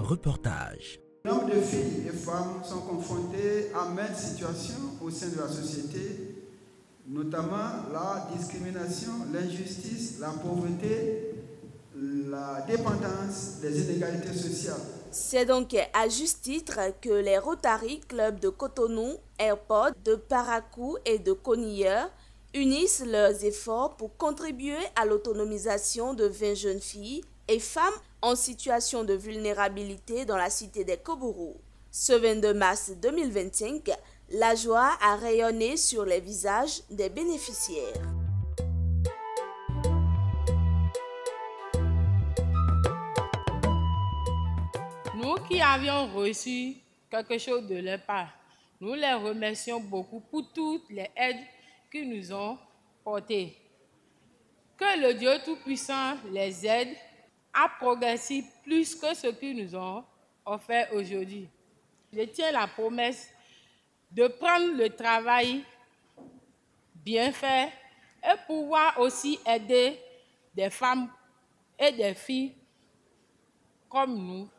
Reportage. Nombre de filles et femmes sont confrontées à maintes situations au sein de la société, notamment la discrimination, l'injustice, la pauvreté, la dépendance, les inégalités sociales. C'est donc à juste titre que les Rotary Club de Cotonou, Airport, de Parakou et de Koniyeur unissent leurs efforts pour contribuer à l'autonomisation de 20 jeunes filles et femmes en situation de vulnérabilité dans la cité des Kobourou. Ce 22 mars 2025, la joie a rayonné sur les visages des bénéficiaires. Nous qui avions reçu quelque chose de leur part, nous les remercions beaucoup pour toutes les aides qu'ils nous ont portées. Que le Dieu Tout-Puissant les aide à progresser plus que ce qu'ils nous ont offert aujourd'hui. Je tiens la promesse de prendre le travail bien fait et pouvoir aussi aider des femmes et des filles comme nous.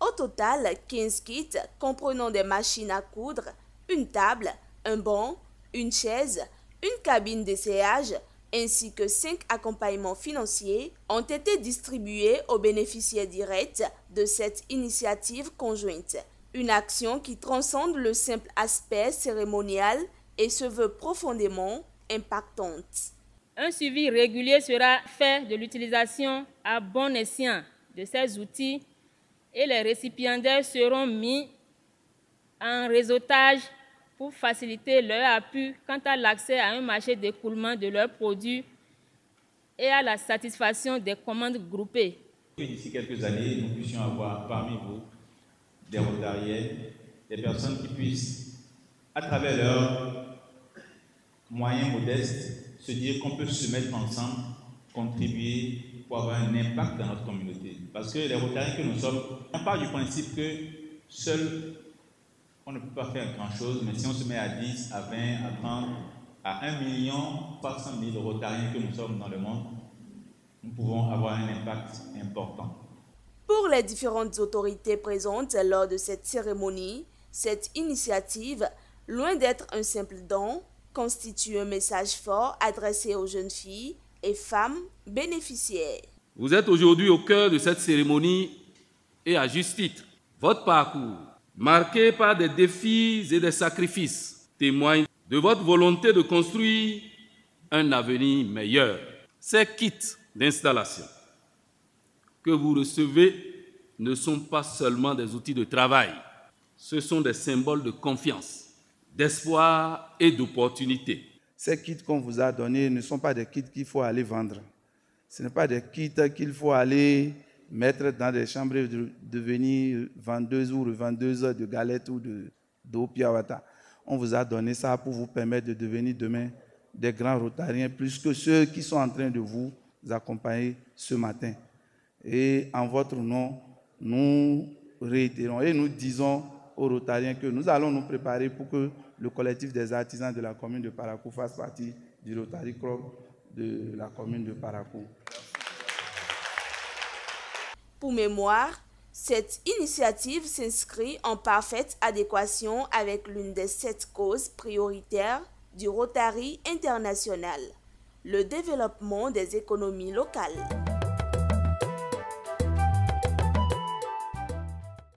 Au total, 15 kits comprenant des machines à coudre, une table, un banc, une chaise, une cabine d'essayage ainsi que 5 accompagnements financiers ont été distribués aux bénéficiaires directs de cette initiative conjointe. Une action qui transcende le simple aspect cérémonial et se veut profondément impactante. Un suivi régulier sera fait de l'utilisation à bon escient de ces outils et les récipiendaires seront mis en réseautage pour faciliter leur appui quant à l'accès à un marché d'écoulement de leurs produits et à la satisfaction des commandes groupées. D'ici quelques années, nous puissions avoir parmi vous des rotariens, des personnes qui puissent, à travers leurs moyens modestes, se dire qu'on peut se mettre ensemble, contribuer pour avoir un impact dans notre communauté. Parce que les rotariens que nous sommes, on part du principe que seul on ne peut pas faire grand-chose, mais si on se met à 10, à 20, à 30, à 1 300 000 rotariens que nous sommes dans le monde, nous pouvons avoir un impact important. Pour les différentes autorités présentes lors de cette cérémonie, cette initiative, loin d'être un simple don, constitue un message fort adressé aux jeunes filles et femmes bénéficiaires. Vous êtes aujourd'hui au cœur de cette cérémonie et à juste titre. Votre parcours, marqué par des défis et des sacrifices, témoigne de votre volonté de construire un avenir meilleur. Ces kits d'installation que vous recevez ne sont pas seulement des outils de travail, ce sont des symboles de confiance, d'espoir et d'opportunité. Ces kits qu'on vous a donnés ne sont pas des kits qu'il faut aller vendre. Ce ne sont pas des kits qu'il faut aller mettre dans des chambres de devenir vendeuses ou revendeuses de galettes ou d'eau piawata. On vous a donné ça pour vous permettre de devenir demain des grands rotariens, plus que ceux qui sont en train de vous accompagner ce matin. Et en votre nom, nous réitérons et nous disons aux rotariens que nous allons nous préparer pour que le collectif des artisans de la commune de Parakou fasse partie du Rotary Club de la commune de Parakou. Pour mémoire, cette initiative s'inscrit en parfaite adéquation avec l'une des 7 causes prioritaires du Rotary international, le développement des économies locales.